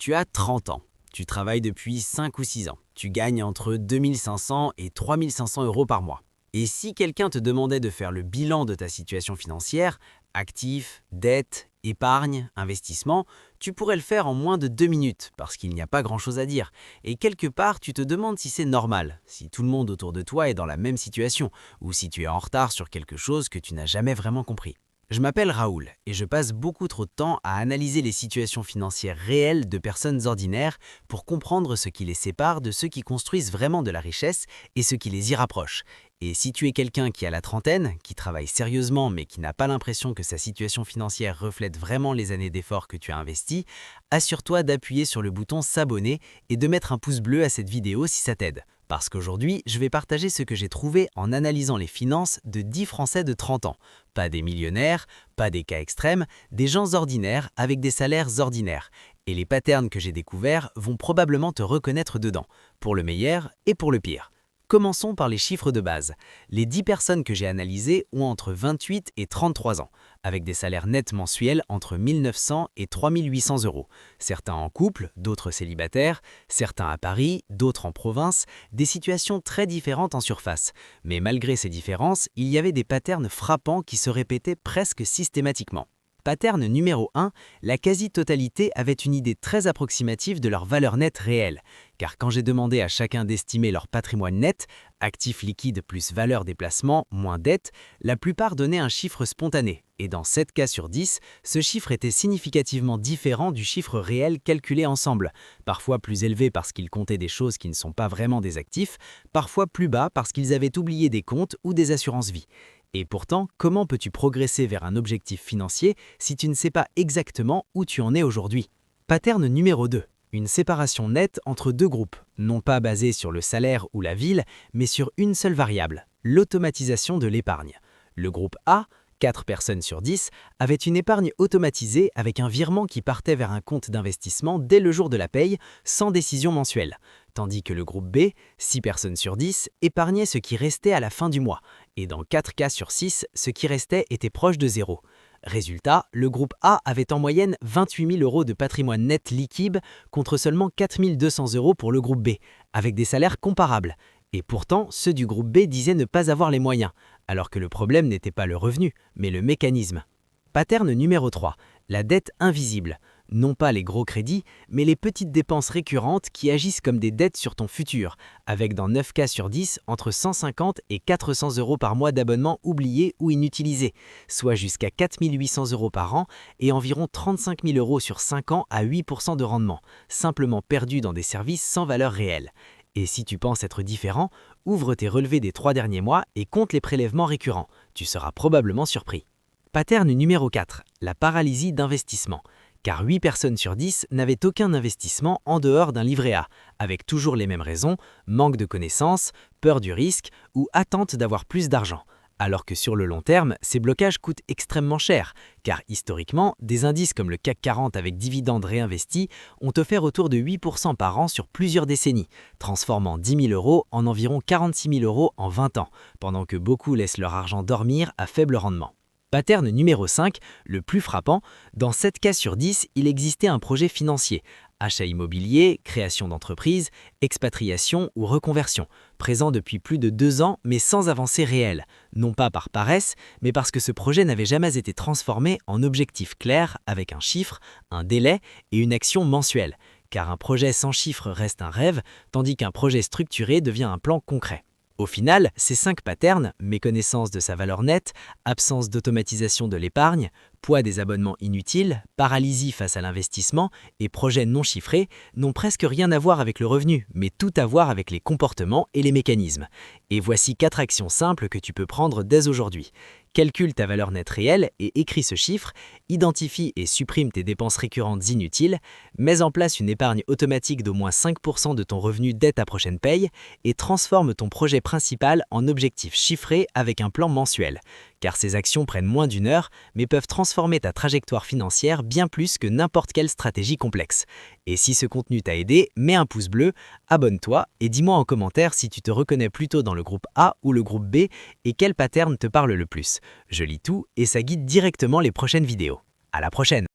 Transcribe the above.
Tu as 30 ans. Tu travailles depuis 5 ou 6 ans. Tu gagnes entre 2 500 et 3 500 euros par mois. Et si quelqu'un te demandait de faire le bilan de ta situation financière, actifs, dettes, épargne, investissement, tu pourrais le faire en moins de 2 minutes parce qu'il n'y a pas grand-chose à dire. Et quelque part, tu te demandes si c'est normal, si tout le monde autour de toi est dans la même situation ou si tu es en retard sur quelque chose que tu n'as jamais vraiment compris. Je m'appelle Raoul et je passe beaucoup trop de temps à analyser les situations financières réelles de personnes ordinaires pour comprendre ce qui les sépare de ceux qui construisent vraiment de la richesse et ce qui les y rapproche. Et si tu es quelqu'un qui a la trentaine, qui travaille sérieusement mais qui n'a pas l'impression que sa situation financière reflète vraiment les années d'efforts que tu as investis, assure-toi d'appuyer sur le bouton s'abonner et de mettre un pouce bleu à cette vidéo si ça t'aide. Parce qu'aujourd'hui, je vais partager ce que j'ai trouvé en analysant les finances de 10 Français de 30 ans. Pas des millionnaires, pas des cas extrêmes, des gens ordinaires avec des salaires ordinaires. Et les patterns que j'ai découverts vont probablement te reconnaître dedans, pour le meilleur et pour le pire. Commençons par les chiffres de base. Les 10 personnes que j'ai analysées ont entre 28 et 33 ans, avec des salaires nets mensuels entre 1 900 et 3 800 euros. Certains en couple, d'autres célibataires, certains à Paris, d'autres en province, des situations très différentes en surface. Mais malgré ces différences, il y avait des patterns frappants qui se répétaient presque systématiquement. Pattern numéro 1, la quasi-totalité avait une idée très approximative de leur valeur nette réelle. Car quand j'ai demandé à chacun d'estimer leur patrimoine net, actifs liquides plus valeur des placements moins dette, la plupart donnaient un chiffre spontané. Et dans 7 cas sur 10, ce chiffre était significativement différent du chiffre réel calculé ensemble. Parfois plus élevé parce qu'ils comptaient des choses qui ne sont pas vraiment des actifs, parfois plus bas parce qu'ils avaient oublié des comptes ou des assurances-vie. Et pourtant, comment peux-tu progresser vers un objectif financier si tu ne sais pas exactement où tu en es aujourd'hui? Pattern numéro 2. Une séparation nette entre deux groupes, non pas basée sur le salaire ou la ville, mais sur une seule variable, l'automatisation de l'épargne. Le groupe A, 4 personnes sur 10, avait une épargne automatisée avec un virement qui partait vers un compte d'investissement dès le jour de la paye, sans décision mensuelle. Tandis que le groupe B, 6 personnes sur 10, épargnait ce qui restait à la fin du mois. Et dans 4 cas sur 6, ce qui restait était proche de zéro. Résultat, le groupe A avait en moyenne 28 000 euros de patrimoine net liquide contre seulement 4 200 euros pour le groupe B, avec des salaires comparables. Et pourtant, ceux du groupe B disaient ne pas avoir les moyens, alors que le problème n'était pas le revenu, mais le mécanisme. Pattern numéro 3, la dette invisible. Non pas les gros crédits, mais les petites dépenses récurrentes qui agissent comme des dettes sur ton futur, avec dans 9 cas sur 10 entre 150 et 400 euros par mois d'abonnement oubliés ou inutilisés, soit jusqu'à 4 800 euros par an et environ 35 000 euros sur 5 ans à 8% de rendement, simplement perdus dans des services sans valeur réelle. Et si tu penses être différent, ouvre tes relevés des 3 derniers mois et compte les prélèvements récurrents. Tu seras probablement surpris. Pattern numéro 4, la paralysie d'investissement. Car 8 personnes sur 10 n'avaient aucun investissement en dehors d'un livret A, avec toujours les mêmes raisons, manque de connaissances, peur du risque ou attente d'avoir plus d'argent. Alors que sur le long terme, ces blocages coûtent extrêmement cher, car historiquement, des indices comme le CAC 40 avec dividendes réinvestis ont offert autour de 8% par an sur plusieurs décennies, transformant 10 000 euros en environ 46 000 euros en 20 ans, pendant que beaucoup laissent leur argent dormir à faible rendement. Pattern numéro 5, le plus frappant, dans 7 cas sur 10, il existait un projet financier, achat immobilier, création d'entreprise, expatriation ou reconversion, présent depuis plus de 2 ans mais sans avancée réelle, non pas par paresse, mais parce que ce projet n'avait jamais été transformé en objectif clair avec un chiffre, un délai et une action mensuelle, car un projet sans chiffre reste un rêve, tandis qu'un projet structuré devient un plan concret. Au final, ces 5 patterns, méconnaissance de sa valeur nette, absence d'automatisation de l'épargne, poids des abonnements inutiles, paralysie face à l'investissement et projets non chiffrés, n'ont presque rien à voir avec le revenu, mais tout à voir avec les comportements et les mécanismes. Et voici 4 actions simples que tu peux prendre dès aujourd'hui. Calcule ta valeur nette réelle et écris ce chiffre, identifie et supprime tes dépenses récurrentes inutiles, mets en place une épargne automatique d'au moins 5% de ton revenu dès ta prochaine paye et transforme ton projet principal en objectif chiffré avec un plan mensuel. Car ces actions prennent moins d'1 heure, mais peuvent transformer ta trajectoire financière bien plus que n'importe quelle stratégie complexe. Et si ce contenu t'a aidé, mets un pouce bleu, abonne-toi et dis-moi en commentaire si tu te reconnais plutôt dans le groupe A ou le groupe B et quel pattern te parle le plus. Je lis tout et ça guide directement les prochaines vidéos. À la prochaine!